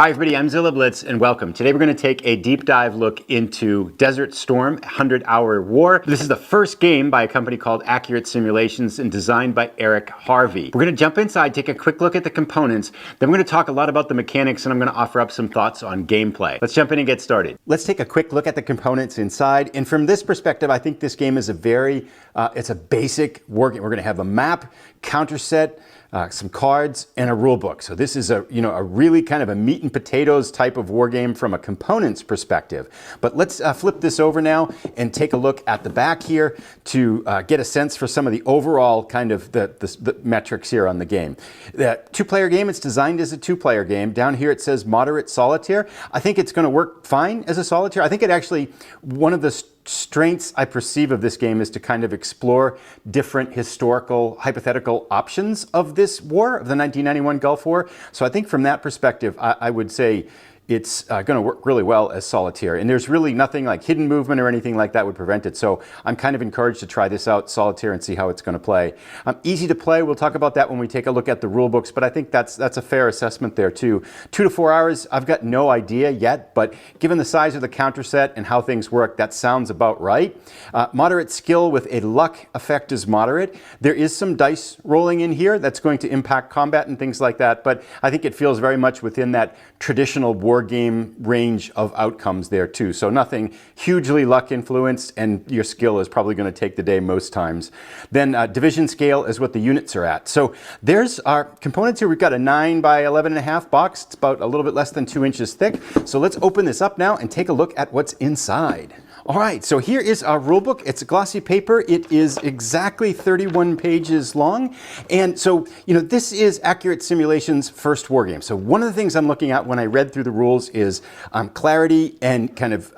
Hi everybody, I'm Zilla Blitz and welcome. Today we're going to take a deep dive look into Desert Storm, 100-Hour War. This is the first game by a company called Accurate Simulations and designed by Eric Harvey. We're going to jump inside, take a quick look at the components, then we're going to talk a lot about the mechanics and I'm going to offer up some thoughts on gameplay. Let's jump in and get started. Let's take a quick look at the components inside, and from this perspective I think this game is it's a basic war game. We're going to have a map, counter set, some cards, and a rule book. So this is a really kind of a meat and potatoes type of war game from a components perspective. But let's flip this over now and take a look at the back here to get a sense for some of the overall kind of the metrics here on the game. The two-player game, it's designed as a two-player game. Down here it says moderate solitaire. I think it's going to work fine as a solitaire. I think it actually, one of the strengths I perceive of this game is to kind of explore different historical, hypothetical options of this war, of the 1991 Gulf War. So I think from that perspective, I would say it's going to work really well as solitaire. And there's really nothing like hidden movement or anything like that would prevent it. So I'm kind of encouraged to try this out solitaire and see how it's going to play. Easy to play. We'll talk about that when we take a look at the rule books, but I think that's a fair assessment there too. 2 to 4 hours, I've got no idea yet, but given the size of the counter set and how things work, that sounds about right. Moderate skill with a luck effect is moderate. There is some dice rolling in here that's going to impact combat and things like that, but I think it feels very much within that traditional war game range of outcomes there too. So nothing hugely luck influenced, and your skill is probably going to take the day most times. Then division scale is what the units are at. So there's our components here. We've got a 9 by 11.5 box. It's about a little bit less than 2 inches thick. So let's open this up now and take a look at what's inside. All right, so here is our rule book. It's a glossy paper. It is exactly 31 pages long. And so, this is Accurate Simulations' first war game. So one of the things I'm looking at when I read through the rules is clarity and kind of,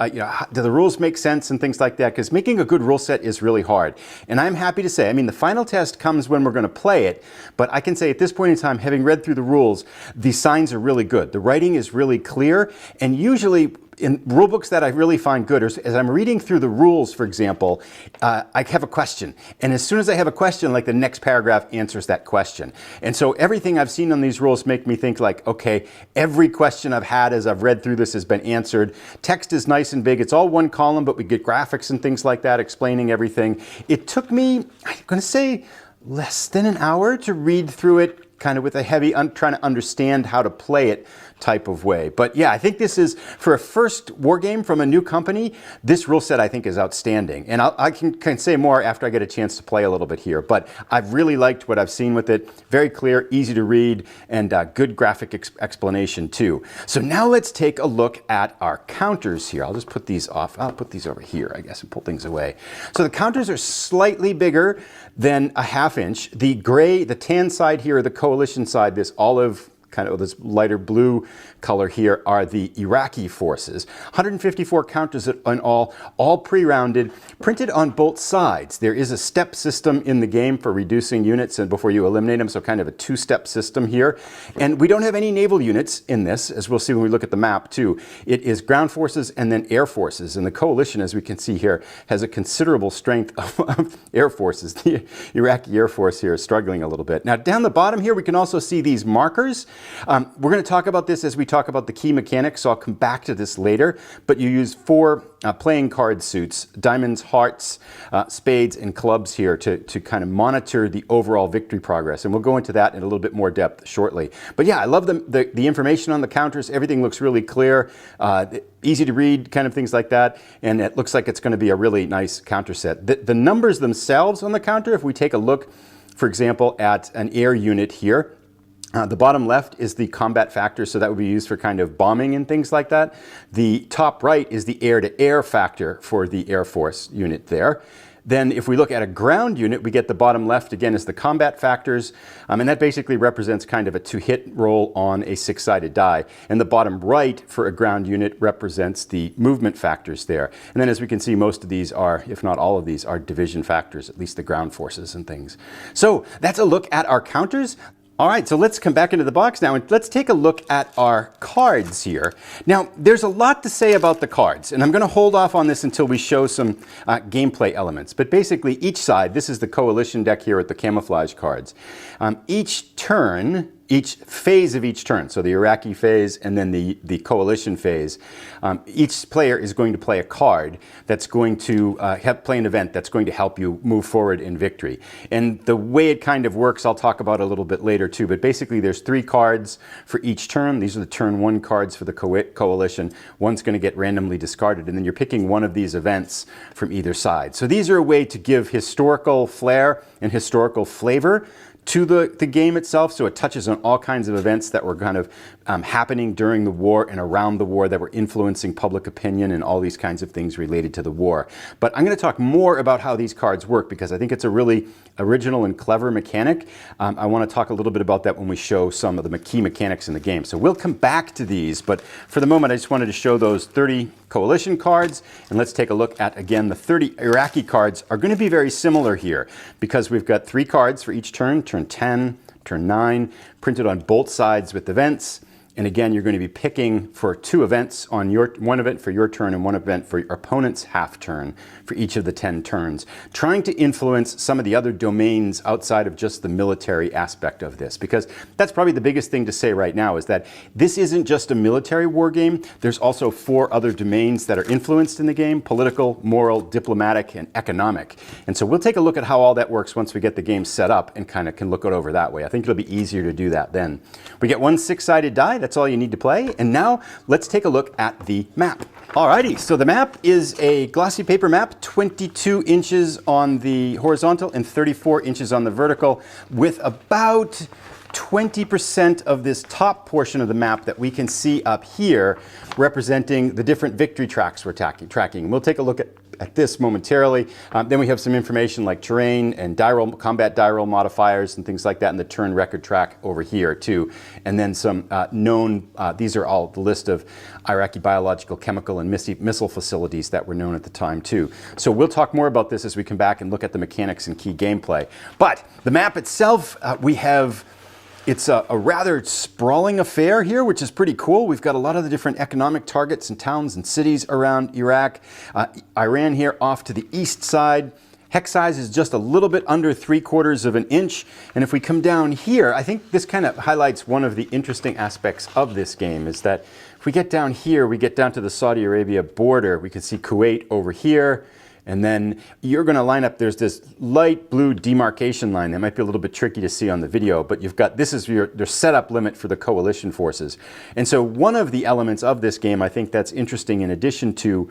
do the rules make sense and things like that? Because making a good rule set is really hard. And I'm happy to say, the final test comes when we're going to play it, but I can say at this point in time, having read through the rules, the signs are really good. The writing is really clear, and usually in rule books that I really find good, as I'm reading through the rules, for example, I have a question. And as soon as I have a question, like the next paragraph answers that question. And so everything I've seen on these rules make me think like, okay, every question I've had as I've read through this has been answered. Text is nice and big. It's all one column, but we get graphics and things like that explaining everything. It took me, I'm going to say, less than an hour to read through it, kind of with a heavy, trying to understand how to play it type of way. But yeah, I think this is, for a first war game from a new company, this rule set I think is outstanding. And I can say more after I get a chance to play a little bit here. But I've really liked what I've seen with it. Very clear, easy to read, and good graphic explanation too. So now let's take a look at our counters here. I'll just put these off. I'll put these over here, I guess, and pull things away. So the counters are slightly bigger than a 1/2 inch. The gray, the tan side here, the coalition side, this olive, kind of this lighter blue color here, are the Iraqi forces. 154 counters in all pre-rounded, printed on both sides. There is a step system in the game for reducing units and before you eliminate them, so kind of a 2-step system here. And we don't have any naval units in this, as we'll see when we look at the map too. It is ground forces and then air forces. And the coalition, as we can see here, has a considerable strength of air forces. The Iraqi Air Force here is struggling a little bit. Now down the bottom here, we can also see these markers. We're going to talk about this as we talk about the key mechanics, so I'll come back to this later. But you use 4 playing card suits, diamonds, hearts, spades, and clubs here to kind of monitor the overall victory progress. And we'll go into that in a little bit more depth shortly. But yeah, I love the information on the counters. Everything looks really clear, easy to read, kind of things like that. And it looks like it's going to be a really nice counter set. The numbers themselves on the counter, if we take a look, for example, at an air unit here, the bottom left is the combat factor, so that would be used for kind of bombing and things like that. The top right is the air-to-air factor for the Air Force unit there. Then if we look at a ground unit, we get the bottom left again as the combat factors, and that basically represents kind of a to-hit roll on a 6-sided die. And the bottom right for a ground unit represents the movement factors there. And then as we can see, most of these are, if not all of these, are division factors, at least the ground forces and things. So that's a look at our counters. All right, so let's come back into the box now and let's take a look at our cards here. Now, there's a lot to say about the cards, and I'm going to hold off on this until we show some gameplay elements. But basically, each side, this is the coalition deck here with the camouflage cards. Each turn each phase of each turn, so the Iraqi phase and then the coalition phase, each player is going to play a card that's going to play an event that's going to help you move forward in victory. And the way it kind of works, I'll talk about a little bit later too, but basically there's 3 cards for each turn. These are the turn 1 cards for the coalition. One's going to get randomly discarded, and then you're picking one of these events from either side. So these are a way to give historical flair and historical flavor to the game itself, so it touches on all kinds of events that were kind of happening during the war and around the war that were influencing public opinion and all these kinds of things related to the war. But I'm going to talk more about how these cards work because I think it's a really original and clever mechanic. I want to talk a little bit about that when we show some of the key mechanics in the game. So we'll come back to these, but for the moment I just wanted to show those 30 coalition cards, and let's take a look at, again, the 30 Iraqi cards are going to be very similar here because we've got 3 cards for each turn, turn 10, turn 9, printed on both sides with events. And again, you're going to be picking for 2 events on one event for your turn and 1 event for your opponent's half turn for each of the 10 turns, trying to influence some of the other domains outside of just the military aspect of this, because that's probably the biggest thing to say right now is that this isn't just a military war game. There's also 4 other domains that are influenced in the game: political, moral, diplomatic, and economic. And so we'll take a look at how all that works once we get the game set up and kind of can look it over that way. I think it'll be easier to do that then. We get 1 6-sided die. That's all you need to play. And now let's take a look at the map. Alrighty, so the map is a glossy paper map, 22 inches on the horizontal and 34 inches on the vertical, with about 20% of this top portion of the map that we can see up here representing the different victory tracks we're tracking. We'll take a look at this momentarily. Then we have some information like terrain and combat die roll modifiers and things like that, and the turn record track over here too. And then some known, these are all the list of Iraqi biological, chemical, and missile facilities that were known at the time too. So we'll talk more about this as we come back and look at the mechanics and key gameplay. But the map itself, it's a rather sprawling affair here, which is pretty cool. We've got a lot of the different economic targets and towns and cities around Iraq. Iran here off to the east side. Hex size is just a little bit under 3/4 of an inch. And if we come down here, I think this kind of highlights one of the interesting aspects of this game is that if we get down here, we get down to the Saudi Arabia border. We can see Kuwait over here. And then you're going to line up, there's this light blue demarcation line that might be a little bit tricky to see on the video, but you've got, this is your setup limit for the coalition forces. And so one of the elements of this game I think that's interesting, in addition to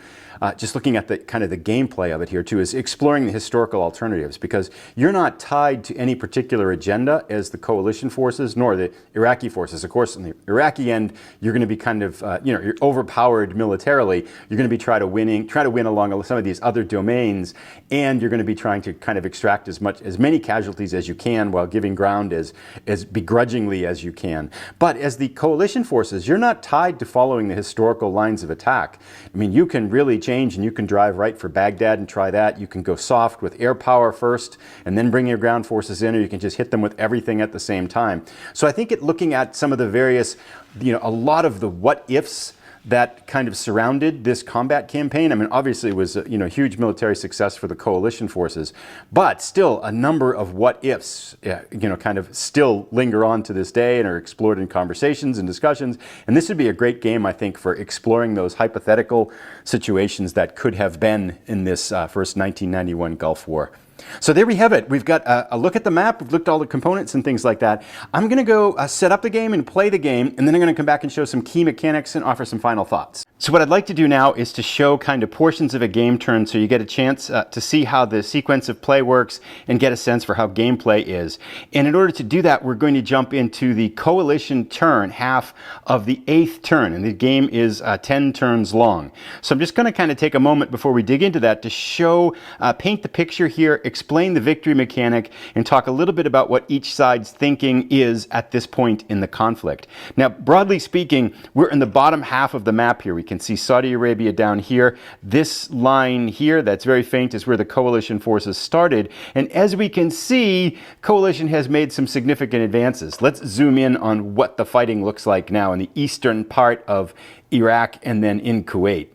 just looking at the kind of the gameplay of it here too, is exploring the historical alternatives, because you're not tied to any particular agenda as the coalition forces nor the Iraqi forces. Of course, on the Iraqi end, you're going to be kind of, you're overpowered militarily. You're going to be try to win along some of these other domains, and you're going to be trying to kind of extract as many casualties as you can while giving ground as begrudgingly as you can. But as the coalition forces, you're not tied to following the historical lines of attack. I mean, you can really change, and you can drive right for Baghdad and try that. You can go soft with air power first and then bring your ground forces in, or you can just hit them with everything at the same time. So I think looking at some of the various, a lot of the what ifs that kind of surrounded this combat campaign. I mean, obviously it was a huge military success for the coalition forces, but still a number of what ifs, kind of still linger on to this day and are explored in conversations and discussions. And this would be a great game, I think, for exploring those hypothetical situations that could have been in this first 1991 Gulf War. So there we have it. We've got a look at the map. We've looked at all the components and things like that. I'm going to go set up the game and play the game, and then I'm going to come back and show some key mechanics and offer some final thoughts. So what I'd like to do now is to show kind of portions of a game turn so you get a chance to see how the sequence of play works and get a sense for how gameplay is. And in order to do that, we're going to jump into the coalition turn, half of the 8th turn, and the game is 10 turns long. So I'm just going to kind of take a moment before we dig into that to show, paint the picture here, explain the victory mechanic, and talk a little bit about what each side's thinking is at this point in the conflict. Now, broadly speaking, we're in the bottom half of the map here. We can see Saudi Arabia down here. This line here, that's very faint, is where the coalition forces started. And as we can see, coalition has made some significant advances. Let's zoom in on what the fighting looks like now in the eastern part of Iraq and then in Kuwait.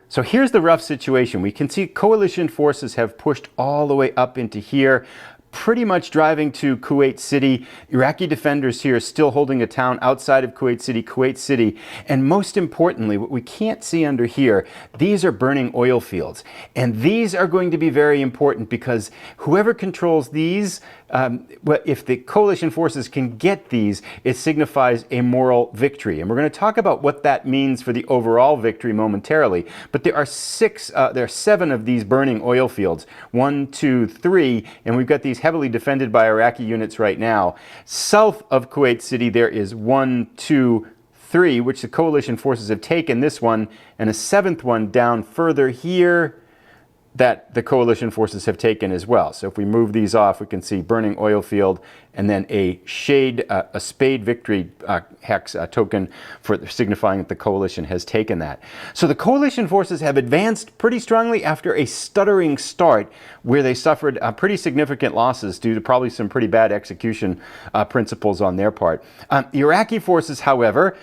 So here's the rough situation. We can see coalition forces have pushed all the way up into here, pretty much driving to Kuwait City. Iraqi defenders here still holding a town outside of Kuwait City. And most importantly, what we can't see under here, these are burning oil fields. And these are going to be very important because whoever controls these, if the coalition forces can get these, it signifies a moral victory. And we're going to talk about what that means for the overall victory momentarily. But there are there are 7 of these burning oil fields. 1, 2, 3, and we've got these heavily defended by Iraqi units right now. South of Kuwait City, there is 1, 2, 3, which the coalition forces have taken. This one, and a 7th one down further here that the coalition forces have taken as well. So if we move these off, we can see burning oil field and then a spade victory hex token for signifying that the coalition has taken that. So the coalition forces have advanced pretty strongly after a stuttering start where they suffered pretty significant losses due to probably some pretty bad execution principles on their part. Iraqi forces, however,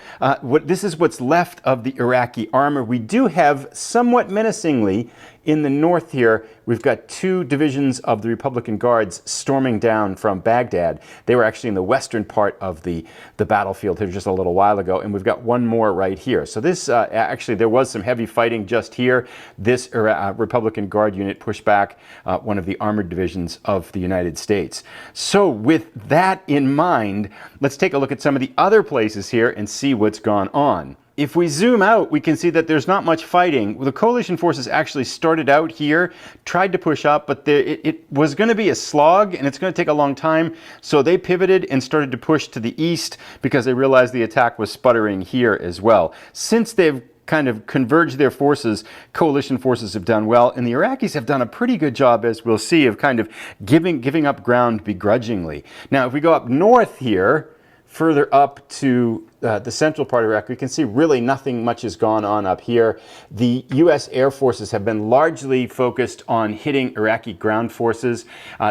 this is what's left of the Iraqi armor. We do have, somewhat menacingly, in the north here, we've got 2 divisions of the Republican Guards storming down from Baghdad. They were actually in the western part of the battlefield here just a little while ago, and we've got 1 more right here. So this, actually, there was some heavy fighting just here. This Republican Guard unit pushed back one of the armored divisions of the United States. So with that in mind, let's take a look at some of the other places here and see what's gone on. If we zoom out, we can see that there's not much fighting. The coalition forces actually started out here, tried to push up, but it was going to be a slog and it's going to take a long time. So they pivoted and started to push to the east because they realized the attack was sputtering here as well. Since they've kind of converged their forces, coalition forces have done well, and the Iraqis have done a pretty good job, as we'll see, of kind of giving up ground begrudgingly. Now, if we go up north here, further up to the central part of Iraq, we can see really nothing much has gone on up here. The U.S. Air Forces have been largely focused on hitting Iraqi ground forces.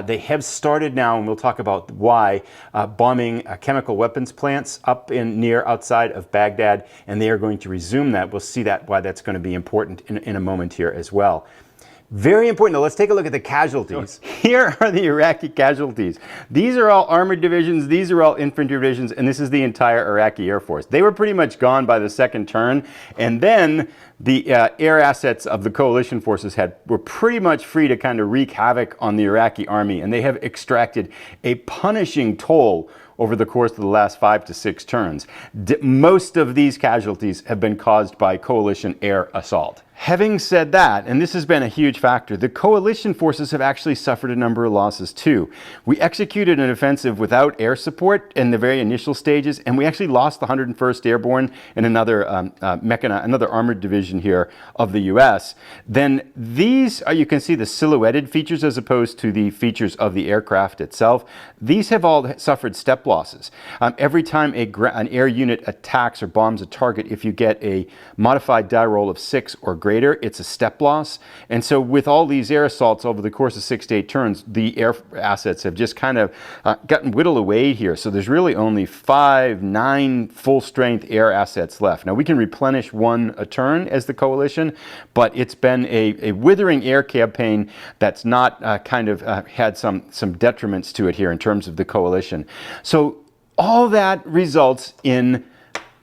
They have started now, and we'll talk about why, bombing chemical weapons plants up near outside of Baghdad, and they are going to resume that. We'll see why that's going to be important in a moment here as well. Very important. Now let's take a look at the casualties. Here are the Iraqi casualties. These are all armored divisions, these are all infantry divisions, and this is the entire Iraqi Air Force. They were pretty much gone by the second turn, and then the air assets of the coalition forces were pretty much free to kind of wreak havoc on the Iraqi army, and they have extracted a punishing toll over the course of the last 5 to 6 turns. Most of these casualties have been caused by coalition air assault. Having said that, and this has been a huge factor, the coalition forces have actually suffered a number of losses too. We executed an offensive without air support in the very initial stages, and we actually lost the 101st Airborne and another armored division here of the U.S. Then these are, you can see the silhouetted features as opposed to the features of the aircraft itself. These have all suffered step losses. Every time an air unit attacks or bombs a target, if you get a modified die roll of 6 or greater, it's a step loss. And so with all these air assaults over the course of 6 to 8 turns, the air assets have just kind of gotten whittled away here. So there's really only 5, 9 full-strength air assets left. Now we can replenish 1 a turn as the coalition, but it's been a withering air campaign that's not had some detriments to it here in terms of the coalition. So all that results in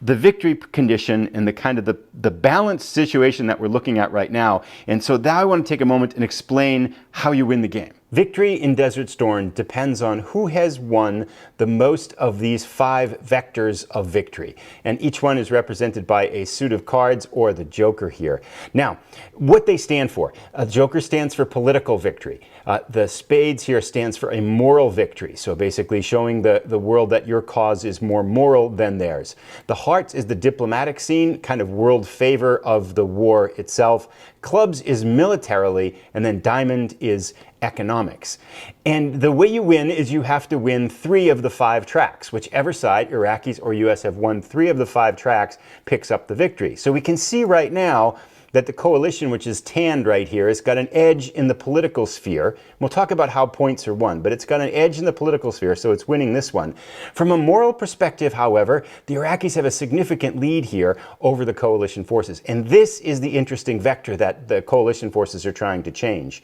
the victory condition and the kind of the balanced situation that we're looking at right now. And so now I want to take a moment and explain how you win the game. Victory in Desert Storm depends on who has won the most of these 5 vectors of victory. And each one is represented by a suit of cards or the Joker here. Now, what they stand for. Joker stands for political victory. The spades here stands for a moral victory. So basically showing the world that your cause is more moral than theirs. The hearts is the diplomatic scene, kind of world favor of the war itself. Clubs is militarily, and then diamond is economics. And the way you win is you have to win 3 of the 5 tracks. Whichever side, Iraqis or US, have won 3 of the 5 tracks, picks up the victory. So we can see right now that the coalition, which is tanned right here, has got an edge in the political sphere. We'll talk about how points are won, but it's got an edge in the political sphere, so it's winning this one. From a moral perspective, however, the Iraqis have a significant lead here over the coalition forces, and this is the interesting vector that the coalition forces are trying to change.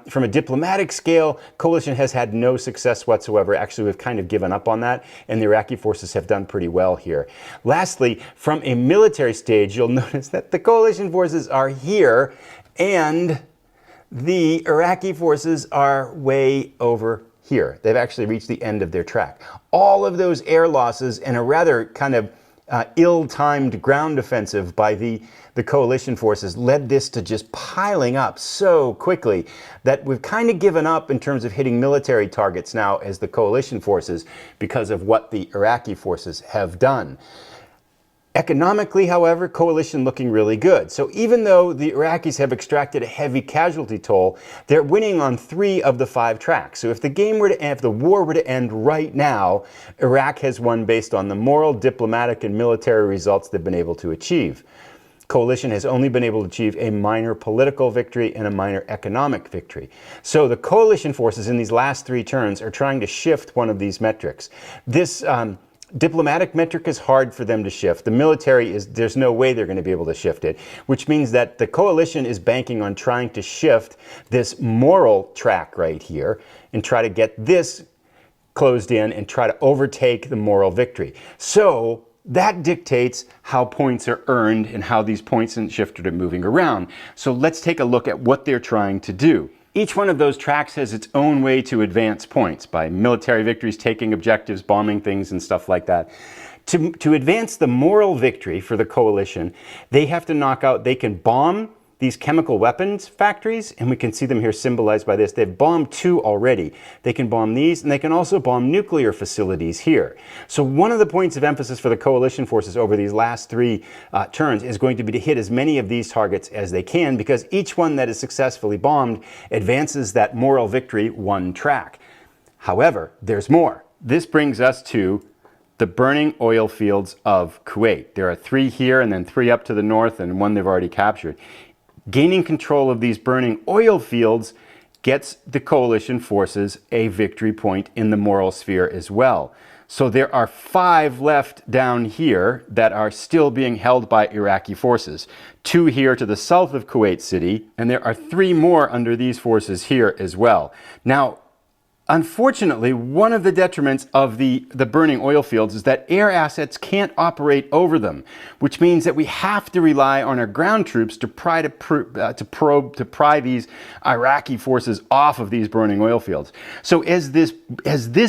From a diplomatic scale, coalition has had no success whatsoever. Actually, we've kind of given up on that, and the Iraqi forces have done pretty well here. Lastly, from a military stage, you'll notice that the coalition forces are here, and the Iraqi forces are way over here. They've actually reached the end of their track. All of those air losses and a rather kind of ill-timed ground offensive by the coalition forces led this to just piling up so quickly that we've kind of given up in terms of hitting military targets now as the coalition forces because of what the Iraqi forces have done. Economically, however, coalition looking really good. So even though the Iraqis have extracted a heavy casualty toll, they're winning on 3 of the 5 tracks. So if the war were to end right now, Iraq has won based on the moral, diplomatic, and military results they've been able to achieve. Coalition has only been able to achieve a minor political victory and a minor economic victory. So the coalition forces in these last 3 turns are trying to shift one of these metrics. This diplomatic metric is hard for them to shift. The military there's no way they're going to be able to shift it, which means that the coalition is banking on trying to shift this moral track right here and try to get this closed in and try to overtake the moral victory. So that dictates how points are earned and how these points and shifted are moving around. So let's take a look at what they're trying to do. Each one of those tracks has its own way to advance points by military victories, taking objectives, bombing things, and stuff like that. To advance the moral victory for the coalition, they have to they can bomb these chemical weapons factories, and we can see them here symbolized by this. They've bombed 2 already. They can bomb these, and they can also bomb nuclear facilities here. So one of the points of emphasis for the coalition forces over these last 3 turns is going to be to hit as many of these targets as they can, because each one that is successfully bombed advances that moral victory 1 track. However, there's more. This brings us to the burning oil fields of Kuwait. There are 3 here and then 3 up to the north and 1 they've already captured. Gaining control of these burning oil fields gets the coalition forces a victory point in the moral sphere as well. So there are 5 left down here that are still being held by Iraqi forces. 2 here to the south of Kuwait City, and there are 3 more under these forces here as well. Now, unfortunately, one of the detriments of the burning oil fields is that air assets can't operate over them, which means that we have to rely on our ground troops to pry these Iraqi forces off of these burning oil fields. So as this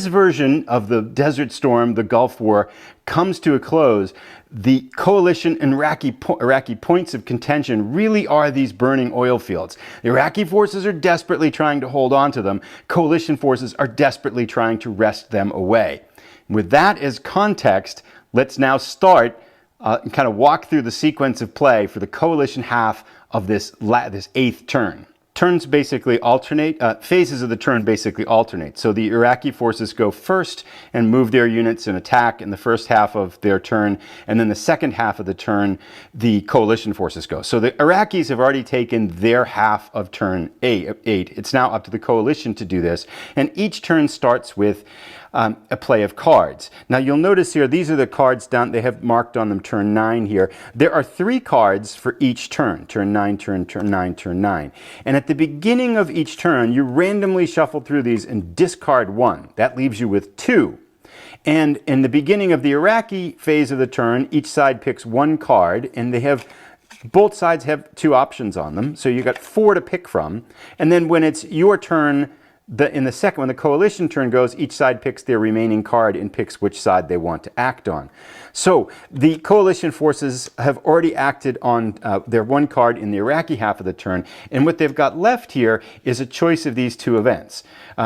version of the Desert Storm, the Gulf War, comes to a close, the coalition and Iraqi points of contention really are these burning oil fields. The Iraqi forces are desperately trying to hold on to them. Coalition forces are desperately trying to wrest them away. With that as context, let's now start and kind of walk through the sequence of play for the coalition half of this 8th turn. Turns basically alternate, phases of the turn basically alternate. So the Iraqi forces go first and move their units and attack in the first half of their turn, and then the second half of the turn, the coalition forces go. So the Iraqis have already taken their half of turn 8. It's now up to the coalition to do this, and each turn starts with a play of cards. Now you'll notice here, these are the cards down, they have marked on them turn 9 here. There are 3 cards for each turn, turn 9, turn 9, turn 9. And at the beginning of each turn, you randomly shuffle through these and discard 1. That leaves you with 2. And in the beginning of the Iraqi phase of the turn, each side picks 1 card, and both sides have 2 options on them. So you've got 4 to pick from. And then when it's your turn, when the coalition turn goes, each side picks their remaining card and picks which side they want to act on. So the coalition forces have already acted on their 1 card in the Iraqi half of the turn, and what they've got left here is a choice of these 2 events.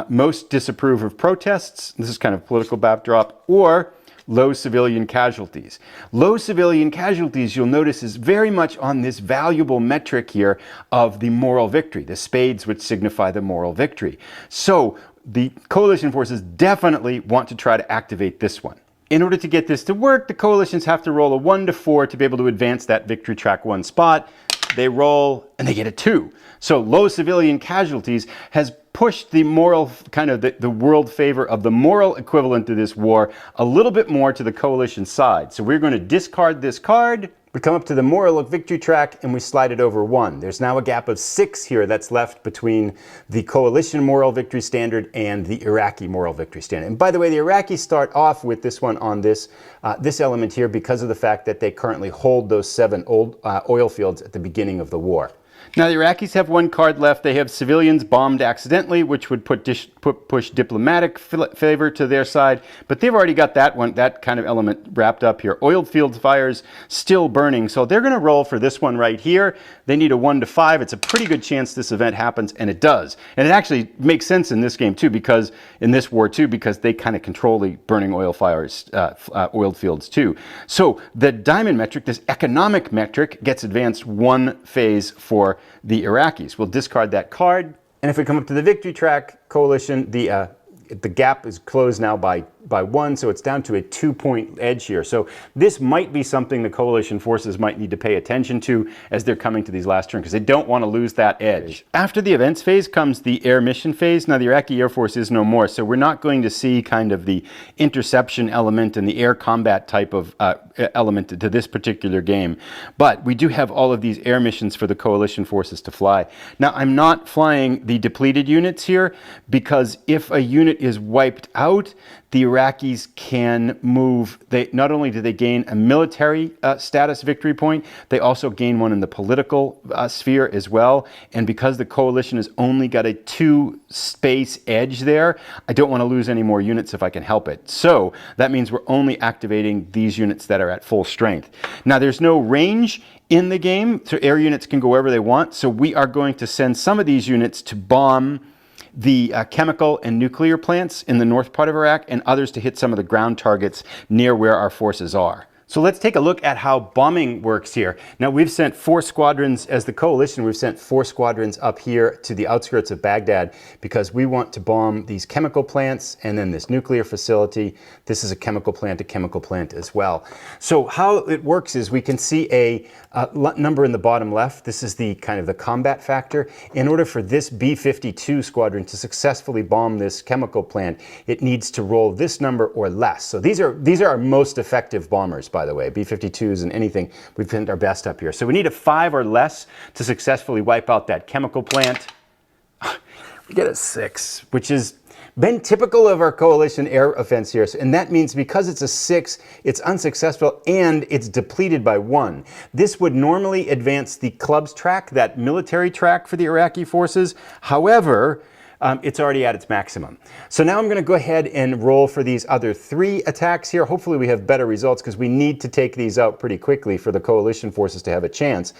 Most disapprove of protests, this is kind of political backdrop, or low civilian casualties. Low civilian casualties, you'll notice, is very much on this valuable metric here of the moral victory, the spades which signify the moral victory. So the coalition forces definitely want to try to activate this one. In order to get this to work, the coalitions have to roll a 1 to 4 to be able to advance that victory track 1 spot. they roll, and they get a 2. So low civilian casualties has pushed the moral, kind of the world favor of the moral equivalent to this war a little bit more to the coalition side. So we're going to discard this card. We come up to the moral victory track and we slide it over 1. There's now a gap of 6 here that's left between the coalition moral victory standard and the Iraqi moral victory standard. And by the way, the Iraqis start off with this one on this element here because of the fact that they currently hold those 7 old oil fields at the beginning of the war. Now the Iraqis have 1 card left. They have civilians bombed accidentally, which would push diplomatic favor to their side. But they've already got that kind of element wrapped up here. Oil field fires still burning. So they're going to roll for this one right here. They need a 1 to 5. It's a pretty good chance this event happens, and it does. And it actually makes sense in this game too, because in this war too, because they kind of control the burning oil fires, oil fields too. So the diamond metric, this economic metric, gets advanced 1 phase for the Iraqis. We'll discard that card. And if we come up to the victory track, coalition, the gap is closed now by 1, so it's down to a 2-point edge here. So this might be something the coalition forces might need to pay attention to as they're coming to these last turns, because they don't want to lose that edge. After the events phase comes the air mission phase. Now the Iraqi Air Force is no more, so we're not going to see kind of the interception element and the air combat type of element to this particular game. But we do have all of these air missions for the coalition forces to fly. Now I'm not flying the depleted units here, because if a unit is wiped out, the Iraqis can move. Not only do they gain a military status victory point, they also gain one in the political sphere as well. And because the coalition has only got a 2-space edge there, I don't want to lose any more units if I can help it. So that means we're only activating these units that are at full strength. Now there's no range in the game, so air units can go wherever they want. So we are going to send some of these units to bomb the chemical and nuclear plants in the north part of Iraq, and others to hit some of the ground targets near where our forces are. So let's take a look at how bombing works here. Now we've sent 4 squadrons, as the coalition, we've sent 4 squadrons up here to the outskirts of Baghdad because we want to bomb these chemical plants and then this nuclear facility. This is a chemical plant as well. So how it works is we can see a number in the bottom left. This is the kind of the combat factor. In order for this B-52 squadron to successfully bomb this chemical plant, it needs to roll this number or less. So these are our most effective bombers, by the way. B-52s and anything, we've put our best up here. So we need a 5 or less to successfully wipe out that chemical plant. We get a 6, which has been typical of our coalition air offense here. And that means because it's a 6, it's unsuccessful and it's depleted by 1. This would normally advance the clubs track, that military track for the Iraqi forces. However, it's already at its maximum. So now I'm going to go ahead and roll for these other 3 attacks here. Hopefully we have better results, because we need to take these out pretty quickly for the coalition forces to have a chance.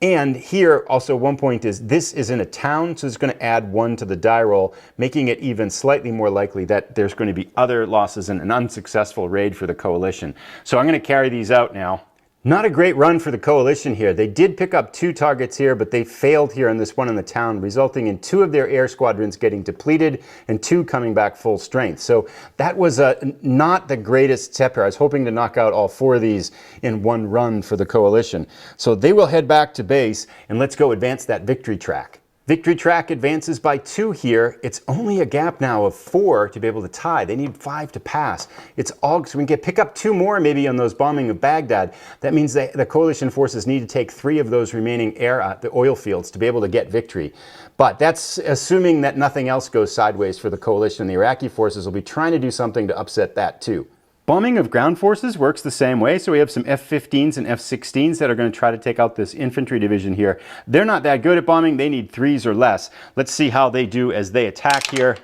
And here also one point is this is in a town, so it's going to add 1 to the die roll, making it even slightly more likely that there's going to be other losses in an unsuccessful raid for the coalition. So I'm going to carry these out now. Not a great run for the coalition here. They did pick up 2 targets here, but they failed here on this one in the town, resulting in 2 of their air squadrons getting depleted and 2 coming back full strength. So that was not the greatest step here. I was hoping to knock out all 4 of these in one run for the coalition. So they will head back to base, and let's go advance that victory track. Victory track advances by 2 here. It's only a gap now of 4 to be able to tie. They need 5 to pass. It's all, so we can pick up 2 more maybe on those bombing of Baghdad. That means that the coalition forces need to take 3 of those remaining the oil fields to be able to get victory. But that's assuming that nothing else goes sideways for the coalition. The Iraqi forces will be trying to do something to upset that too. Bombing of ground forces works the same way. So we have some F-15s and F-16s that are going to try to take out this infantry division here. They're not that good at bombing. They need 3s or less. Let's see how they do as they attack here.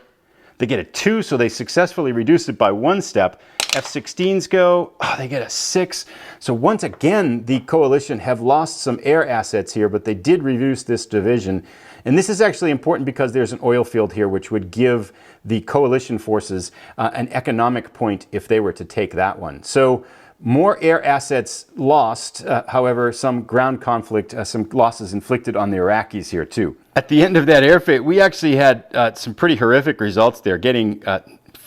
They get a 2, so they successfully reduce it by 1 step. F-16s go, they get a 6. So once again, the coalition have lost some air assets here, but they did reduce this division. And this is actually important because there's an oil field here which would give the coalition forces an economic point if they were to take that one. So more air assets lost, however, some ground conflict, some losses inflicted on the Iraqis here too. At the end of that air fight, we actually had some pretty horrific results there, getting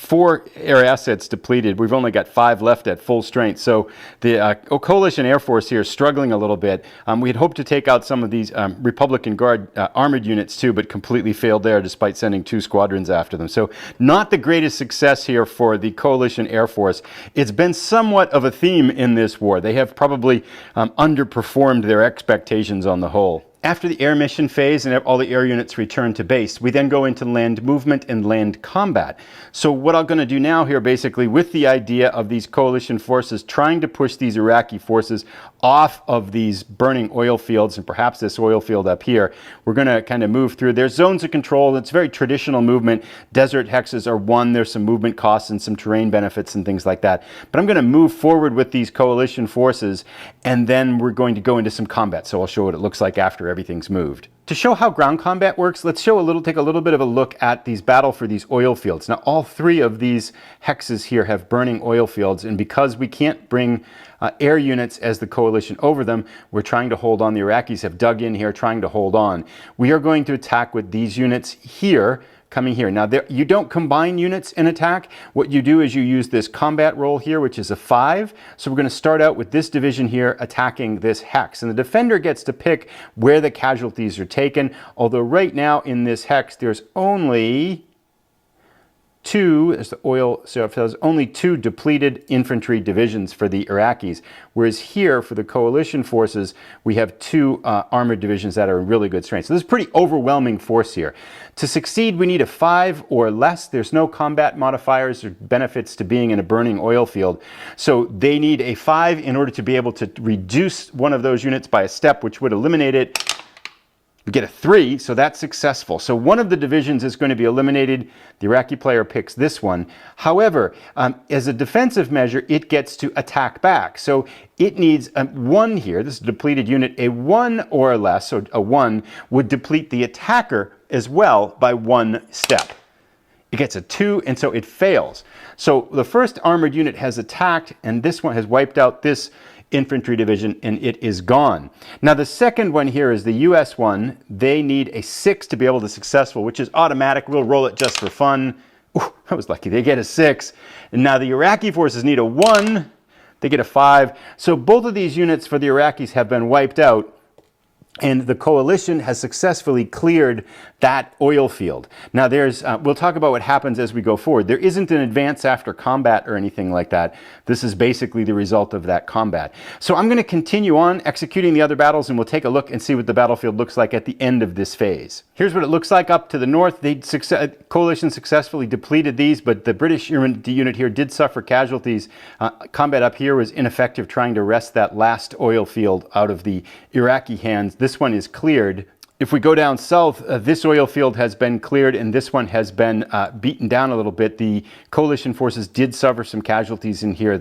4 air assets depleted. We've only got 5 left at full strength. So the Coalition Air Force here is struggling a little bit. We had hoped to take out some of these Republican Guard armored units too, but completely failed there despite sending 2 squadrons after them. So not the greatest success here for the Coalition Air Force. It's been somewhat of a theme in this war. They have probably underperformed their expectations on the whole. After the air mission phase and all the air units return to base, we then go into land movement and land combat. So what I'm going to do now here, basically, with the idea of these coalition forces trying to push these Iraqi forces off of these burning oil fields and perhaps this oil field up here, we're going to kind of move through. There's zones of control. It's very traditional movement. Desert hexes are one. There's some movement costs and some terrain benefits and things like that. But I'm going to move forward with these coalition forces, and then we're going to go into some combat. So I'll show what it looks like after everything's moved. To show how ground combat works, let's take a little bit of a look at these battle for these oil fields. Now, all 3 of these hexes here have burning oil fields, and because we can't bring air units as the coalition over them, we're trying to hold on. The Iraqis have dug in here trying to hold on. We are going to attack with these units here, coming here. Now, you don't combine units in attack. What you do is you use this combat roll here, which is a 5. So we're going to start out with this division here attacking this hex. And the defender gets to pick where the casualties are taken. Although right now in this hex, there's only 2, as the oil, so if there's only 2 depleted infantry divisions for the Iraqis, whereas here for the coalition forces we have 2 armored divisions that are in really good strength. So this is pretty overwhelming force here. To succeed, we need a 5 or less. There's no combat modifiers or benefits to being in a burning oil field, so they need a 5 in order to be able to reduce one of those units by a step, which would eliminate it. We get a 3, so that's successful. So one of the divisions is going to be eliminated. The Iraqi player picks this one. However, as a defensive measure, it gets to attack back. So it needs a 1 here. This is a depleted unit. A 1 or less, so a 1, would deplete the attacker as well by 1 step. It gets a 2, and so it fails. So the first armored unit has attacked, and this one has wiped out this infantry division, and it is gone. Now the second one here is the US one. They need a 6 to be able to successful, which is automatic. We'll roll it just for fun. Ooh, I was lucky. They get a 6. And now the Iraqi forces need a 1. They get a 5. So both of these units for the Iraqis have been wiped out, and the coalition has successfully cleared that oil field. Now we'll talk about what happens as we go forward. There isn't an advance after combat or anything like that. This is basically the result of that combat. So I'm going to continue on executing the other battles, and we'll take a look and see what the battlefield looks like at the end of this phase. Here's what it looks like up to the north. Coalition successfully depleted these, but the British unit here did suffer casualties. Combat up here was ineffective trying to wrest that last oil field out of the Iraqi hands. This one is cleared. If we go down south, this oil field has been cleared, and this one has been beaten down a little bit. The coalition forces did suffer some casualties in here.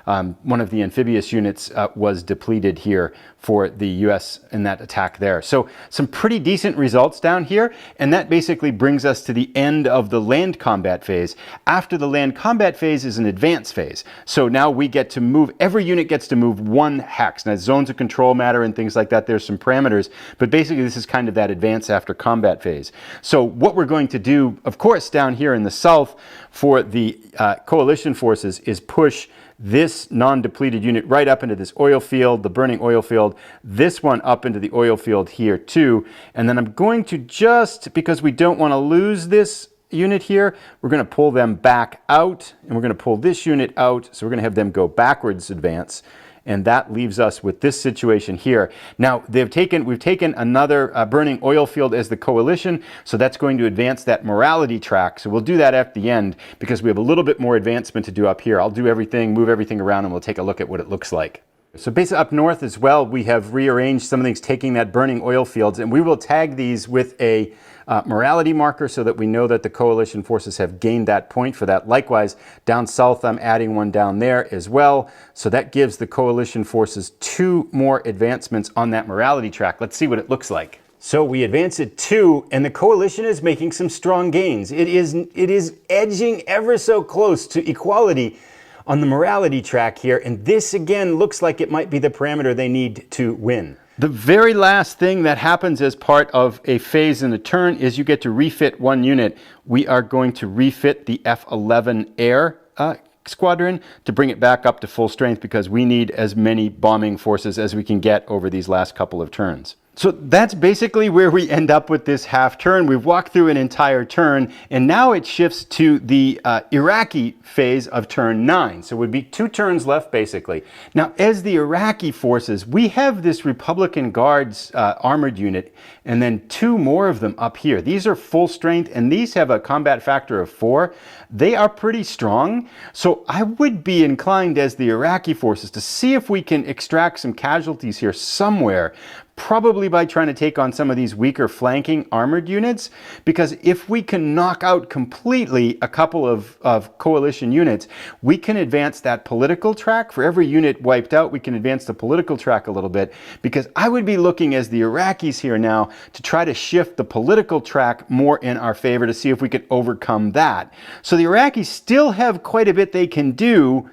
One of the amphibious units was depleted here for the US in that attack there. So some pretty decent results down here, and that basically brings us to the end of the land combat phase. After the land combat phase is an advance phase. So now we get to move, every unit gets to move 1 hex. Now zones of control matter and things like that, there's some parameters, but basically this is kind of that advance after combat phase. So what we're going to do, of course, down here in the south for the coalition forces is push this non-depleted unit right up into this oil field, the burning oil field, this one up into the oil field here too. And then I'm going to just, because we don't want to lose this unit here, we're going to pull them back out, and we're going to pull this unit out. So we're going to have them go backwards advance. And that leaves us with this situation here. Now, we've taken another burning oil field as the coalition, so that's going to advance that morality track. So we'll do that at the end because we have a little bit more advancement to do up here. I'll do everything, move everything around, and we'll take a look at what it looks like. So basically up north as well, we have rearranged some of things taking that burning oil fields, and we will tag these with a morality marker so that we know that the coalition forces have gained that point for that. Likewise, down south, I'm adding one down there as well. So that gives the coalition forces 2 more advancements on that morality track. Let's see what it looks like. So we advance it 2, and the coalition is making some strong gains. It is edging ever so close to equality on the morality track here, and this again looks like it might be the parameter they need to win. The very last thing that happens as part of a phase in a turn is you get to refit one unit. We are going to refit the F-11 Air squadron to bring it back up to full strength because we need as many bombing forces as we can get over these last couple of turns. So that's basically where we end up with this half turn. We've walked through an entire turn, and now it shifts to the Iraqi phase of turn 9. So it would be 2 turns left, basically. Now, as the Iraqi forces, we have this Republican Guards armored unit, and then 2 more of them up here. These are full strength, and these have a combat factor of 4. They are pretty strong. So I would be inclined, as the Iraqi forces, to see if we can extract some casualties here somewhere, probably by trying to take on some of these weaker flanking armored units, because if we can knock out completely a couple of coalition units, we can advance that political track. For every unit wiped out, we can advance the political track a little bit, because I would be looking as the Iraqis here now to try to shift the political track more in our favor to see if we could overcome that. So the Iraqis still have quite a bit they can do,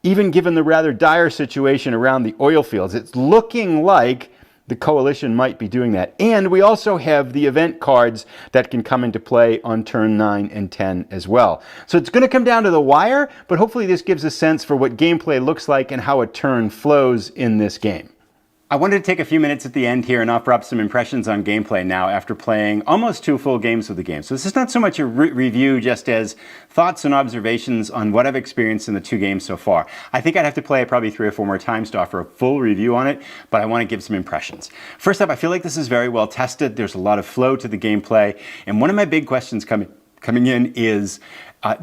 even given the rather dire situation around the oil fields. It's looking like the coalition might be doing that. And we also have the event cards that can come into play on turn 9 and 10 as well. So it's going to come down to the wire, but hopefully this gives a sense for what gameplay looks like and how a turn flows in this game. I wanted to take a few minutes at the end here and offer up some impressions on gameplay now after playing almost 2 full games of the game. So this is not so much a review just as thoughts and observations on what I've experienced in the 2 games so far. I think I'd have to play it probably 3 or 4 more times to offer a full review on it, but I want to give some impressions. First up, I feel like this is very well tested. There's a lot of flow to the gameplay, and one of my big questions coming in is,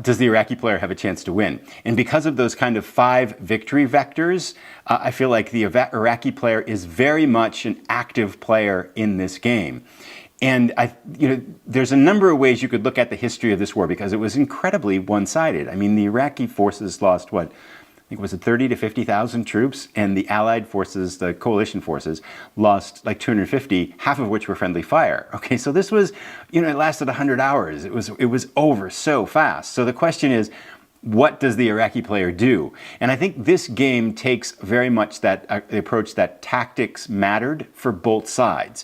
does the Iraqi player have a chance to win? And because of those kind of 5 victory vectors, I feel like the Iraqi player is very much an active player in this game. And there's a number of ways you could look at the history of this war because it was incredibly one-sided. I mean, the Iraqi forces lost what? I think it was 30 to 50,000 troops, and the Allied forces, the coalition forces, lost like 250, half of which were friendly fire. Okay, so this was, it lasted 100 hours. It was over so fast. So the question is, what does the Iraqi player do? And I think this game takes very much that approach that tactics mattered for both sides.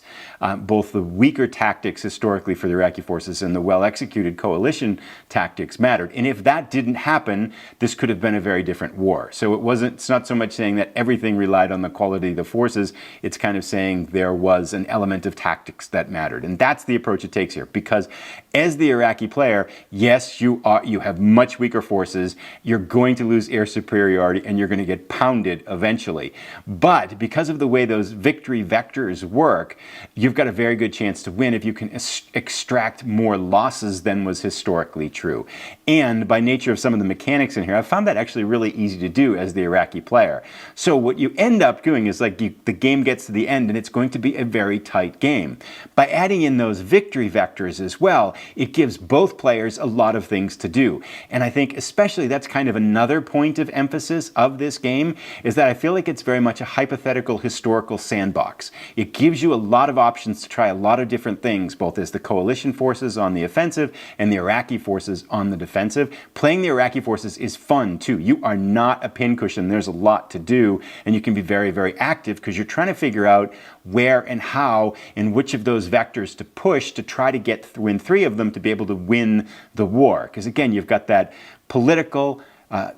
Both the weaker tactics historically for the Iraqi forces and the well-executed coalition tactics mattered. And if that didn't happen, this could have been a very different war. So it's not so much saying that everything relied on the quality of the forces, it's kind of saying there was an element of tactics that mattered. And that's the approach it takes here. Because as the Iraqi player, yes, you have much weaker forces, you're going to lose air superiority, and you're going to get pounded eventually. But because of the way those victory vectors work, you've got a very good chance to win if you can extract more losses than was historically true. And by nature of some of the mechanics in here, I've found that actually really easy to do as the Iraqi player. So what you end up doing is the game gets to the end and it's going to be a very tight game. By adding in those victory vectors as well, it gives both players a lot of things to do. And I think especially that's kind of another point of emphasis of this game, is that I feel like it's very much a hypothetical historical sandbox. It gives you a lot of options to try a lot of different things, both as the coalition forces on the offensive and the Iraqi forces on the defensive. Playing the Iraqi forces is fun too. You are not a pincushion. There's a lot to do, and you can be very, very active because you're trying to figure out where and how and which of those vectors to push to try to win 3 of them to be able to win the war. Because again, you've got that political,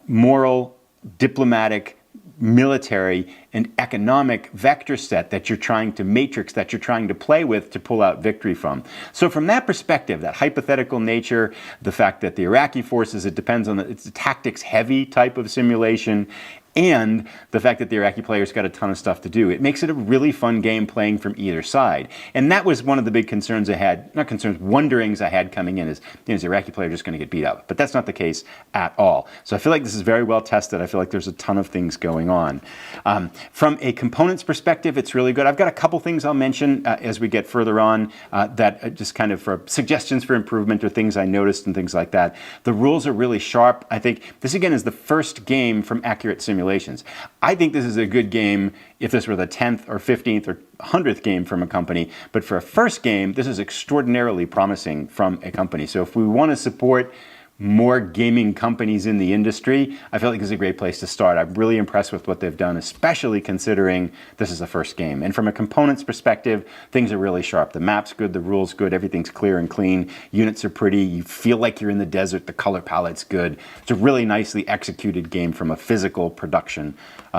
moral, diplomatic, military, and economic vector set that you're trying to matrix, that you're trying to play with to pull out victory from. So from that perspective, that hypothetical nature, the fact that the Iraqi forces, it depends on it's a tactics heavy type of simulation, and the fact that the Iraqi player's got a ton of stuff to do, it makes it a really fun game playing from either side. And that was one of the big concerns I had, not concerns, wonderings I had coming in is the Iraqi player just going to get beat up? But that's not the case at all. So I feel like this is very well tested. I feel like there's a ton of things going on. From a components perspective, it's really good. I've got a couple things I'll mention as we get further on that just kind of for suggestions for improvement or things I noticed and things like that. The rules are really sharp. I think this again is the first game from Accurate Simulations. I think this is a good game if this were the 10th or 15th or 100th game from a company, but for a first game, this is extraordinarily promising from a company. So if we want to support more gaming companies in the industry, I feel like this is a great place to start. I'm really impressed with what they've done, especially considering this is the first game. And from a components perspective, things are really sharp. The map's good, the rules good, everything's clear and clean. Units are pretty, you feel like you're in the desert, the color palette's good. It's a really nicely executed game from a physical production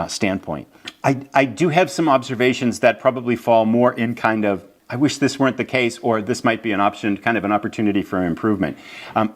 standpoint. I do have some observations that probably fall more in kind of, I wish this weren't the case, or this might be an option, kind of an opportunity for improvement.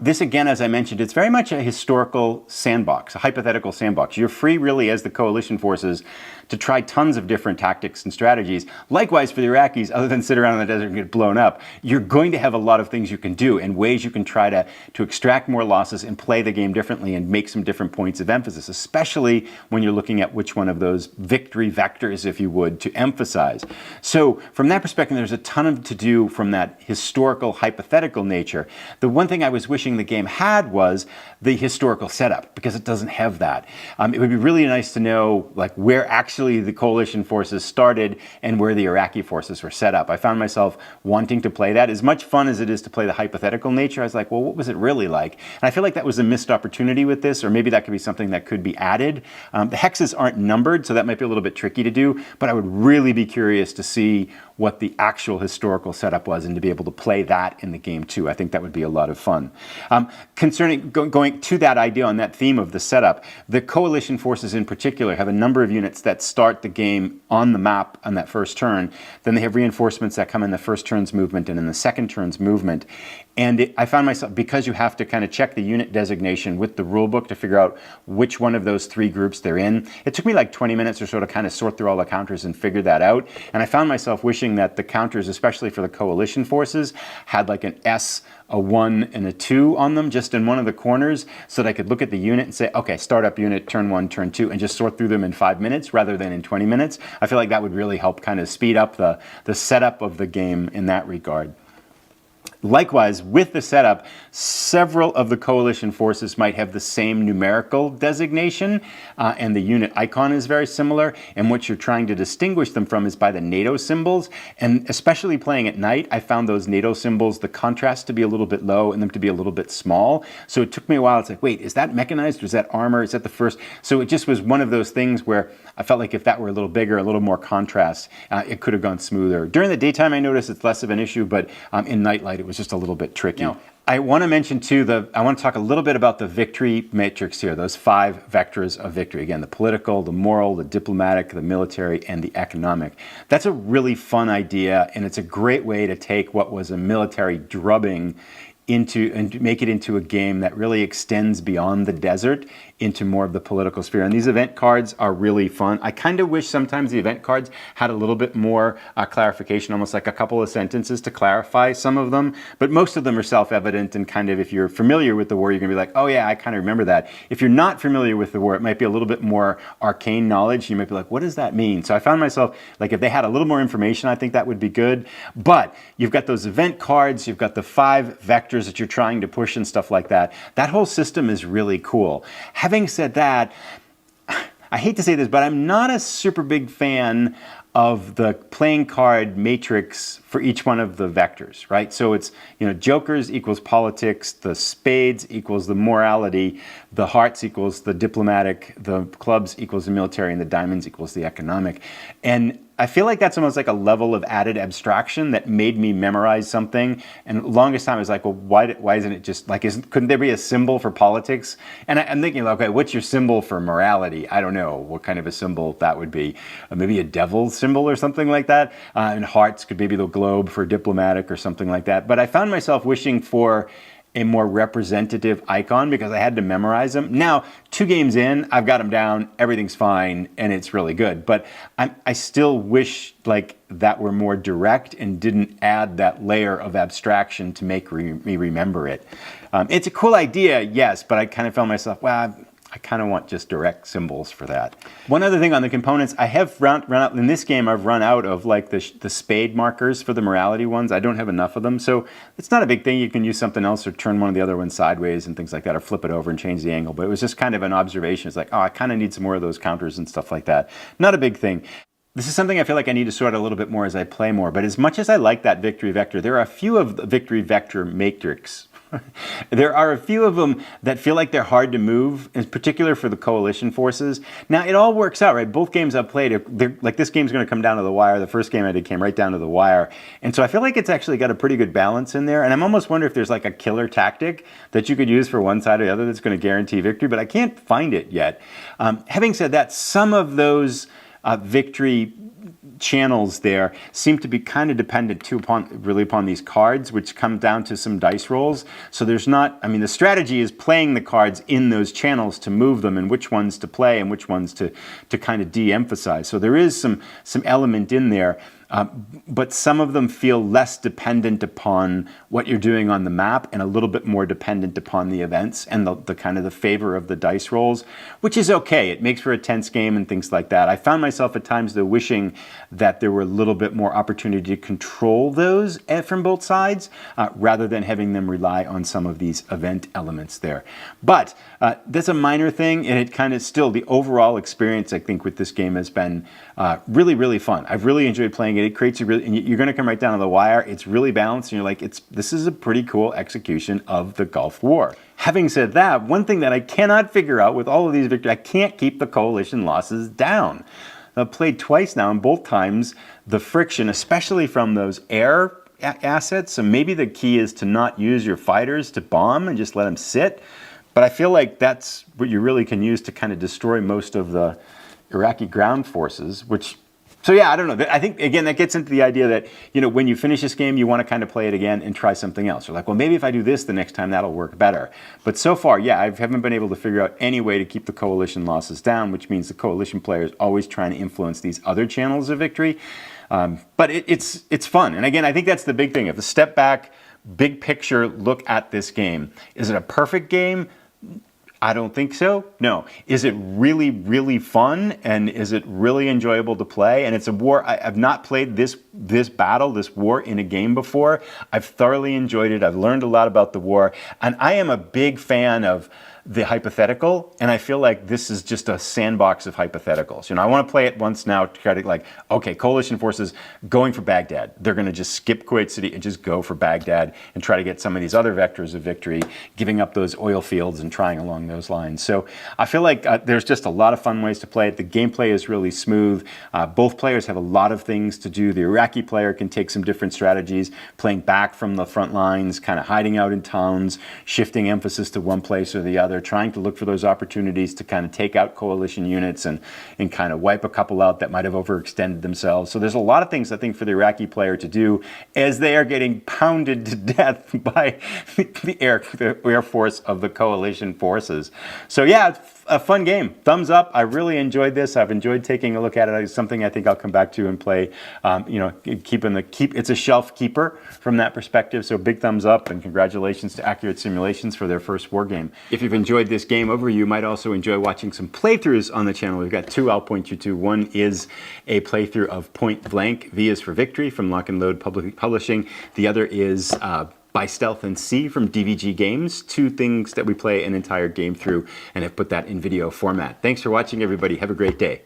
This, again, as I mentioned, it's very much a historical sandbox, a hypothetical sandbox. You're free, really, as the coalition forces, to try tons of different tactics and strategies. Likewise, for the Iraqis, other than sit around in the desert and get blown up, you're going to have a lot of things you can do and ways you can try to extract more losses and play the game differently and make some different points of emphasis, especially when you're looking at which one of those victory vectors, if you would, to emphasize. So from that perspective, there's a ton to do from that historical, hypothetical nature. The one thing I was wishing the game had was the historical setup, because it doesn't have that. It would be really nice to know like where actually the coalition forces started and where the Iraqi forces were set up. I found myself wanting to play that. As much fun as it is to play the hypothetical nature, I was like, well, what was it really like? And I feel like that was a missed opportunity with this, or maybe that could be something that could be added. The hexes aren't numbered, so that might be a little bit tricky to do, but I would really be curious to see what the actual historical setup was and to be able to play that in the game too. I think that would be a lot of fun. Concerning going to that idea on that theme of the setup, the coalition forces in particular have a number of units that start the game on the map on that first turn. Then they have reinforcements that come in the first turn's movement and in the second turn's movement. And I found myself, because you have to kind of check the unit designation with the rule book to figure out which one of those three groups they're in, it took me like 20 minutes or so to kind of sort through all the counters and figure that out. And I found myself wishing that the counters, especially for the coalition forces, had like an S, a 1, and a 2 on them just in one of the corners, so that I could look at the unit and say, okay, start up unit, turn 1, turn 2, and just sort through them in 5 minutes rather than in 20 minutes. I feel like that would really help kind of speed up the setup of the game in that regard. Likewise, with the setup, several of the coalition forces might have the same numerical designation, and the unit icon is very similar, and what you're trying to distinguish them from is by the NATO symbols. And especially playing at night, I found those NATO symbols, the contrast to be a little bit low and them to be a little bit small. So it took me a while. It's like, wait, is that mechanized or is that armor? Is that the first? So it just was one of those things where I felt like if that were a little bigger, a little more contrast, it could have gone smoother. During the daytime, I noticed it's less of an issue, but in nightlight, it was just a little bit tricky. Now, I want to mention too, I want to talk a little bit about the victory matrix here, those 5 vectors of victory. Again, the political, the moral, the diplomatic, the military, and the economic. That's a really fun idea, and it's a great way to take what was a military drubbing and make it into a game that really extends beyond the desert into more of the political sphere. And these event cards are really fun. I kind of wish sometimes the event cards had a little bit more clarification, almost like a couple of sentences to clarify some of them. But most of them are self-evident, and kind of if you're familiar with the war, you're going to be like, oh yeah, I kind of remember that. If you're not familiar with the war, it might be a little bit more arcane knowledge. You might be like, what does that mean? So I found myself, like if they had a little more information, I think that would be good. But you've got those event cards, you've got the 5 vectors that you're trying to push and stuff like that. That whole system is really cool. Having said that, I hate to say this, but I'm not a super big fan of the playing card matrix for each one of the vectors, right? So it's, jokers equals politics, the spades equals the morality, the hearts equals the diplomatic, the clubs equals the military, and the diamonds equals the economic. And I feel like that's almost like a level of added abstraction that made me memorize something. And the longest time I was like, well, why isn't it just like, couldn't there be a symbol for politics? And I'm thinking, okay, what's your symbol for morality? I don't know what kind of a symbol that would be. Maybe a devil's symbol or something like that. And hearts could maybe the globe for diplomatic or something like that. But I found myself wishing for a more representative icon because I had to memorize them. Now, 2 games in, I've got them down, everything's fine, and it's really good. But I still wish like that were more direct and didn't add that layer of abstraction to make me remember it. It's a cool idea, yes, but I kind of found myself, well, I kind of want just direct symbols for that. One other thing on the components, I have run out, in this game I've run out of like the spade markers for the morality ones. I don't have enough of them, so it's not a big thing. You can use something else or turn one of the other ones sideways and things like that, or flip it over and change the angle. But it was just kind of an observation. It's like, oh, I kind of need some more of those counters and stuff like that. Not a big thing. This is something I feel like I need to sort a little bit more as I play more, but as much as I like that victory vector, there are a few of the victory vector matrix There are a few of them that feel like they're hard to move, in particular for the coalition forces. Now, it all works out, right? Both games I've played, like this game's going to come down to the wire. The first game I did came right down to the wire. And so I feel like it's actually got a pretty good balance in there. And I'm almost wondering if there's like a killer tactic that you could use for one side or the other that's going to guarantee victory, but I can't find it yet. Having said that, some of those victory channels there seem to be kind of dependent too upon these cards, which come down to some dice rolls. So there's not, I mean, the strategy is playing the cards in those channels to move them and which ones to play and which ones to kind of de-emphasize. So there is some element in there. But some of them feel less dependent upon what you're doing on the map and a little bit more dependent upon the events and the kind of the favor of the dice rolls, which is okay. It makes for a tense game and things like that. I found myself at times though wishing that there were a little bit more opportunity to control those from both sides rather than having them rely on some of these event elements there. But that's a minor thing, and it kind of still, the overall experience I think with this game has been really, really fun. I've really enjoyed playing it. It creates a really, and you're going to come right down to the wire. It's really balanced, and you're like, this is a pretty cool execution of the Gulf War. Having said that, one thing that I cannot figure out with all of these victories, I can't keep the coalition losses down. I've played twice now, and both times the friction, especially from those air assets, so maybe the key is to not use your fighters to bomb and just let them sit. But I feel like that's what you really can use to kind of destroy most of the Iraqi ground forces, which, so yeah, I don't know. I think, again, that gets into the idea that, you know, when you finish this game, you want to kind of play it again and try something else. You're like, well, maybe if I do this the next time, that'll work better. But so far, yeah, I haven't been able to figure out any way to keep the coalition losses down, which means the coalition player is always trying to influence these other channels of victory. But it's fun. And again, I think that's the big thing. If a step back, big picture look at this game, is it a perfect game? I don't think so. No. Is it really, really fun? And is it really enjoyable to play? And it's a war. I've not played this war in a game before. I've thoroughly enjoyed it. I've learned a lot about the war. And I am a big fan of the hypothetical, and I feel like this is just a sandbox of hypotheticals. You know, I want to play it once now to try to, like, okay, coalition forces going for Baghdad. They're going to just skip Kuwait City and just go for Baghdad and try to get some of these other vectors of victory, giving up those oil fields and trying along those lines. So I feel like there's just a lot of fun ways to play it. The gameplay is really smooth. Both players have a lot of things to do. The Iraqi player can take some different strategies, playing back from the front lines, kind of hiding out in towns, shifting emphasis to one place or the other. They're trying to look for those opportunities to kind of take out coalition units and kind of wipe a couple out that might have overextended themselves. So there's a lot of things, I think, for the Iraqi player to do as they are getting pounded to death by the air force of the coalition forces. So yeah, a fun game. Thumbs up. I really enjoyed this. I've enjoyed taking a look at it. It's something I think I'll come back to and play. You know, it's a shelf keeper from that perspective. So big thumbs up, and congratulations to Accurate Simulations for their first war game. If you've enjoyed this game overview, you might also enjoy watching some playthroughs on the channel. We've got two I'll point you to. One is a playthrough of Point Blank, V is for Victory from Lock and Load Publishing. The other is By Stealth and Sea from DVG Games. Two things that we play an entire game through and have put that in video format. Thanks for watching, everybody. Have a great day.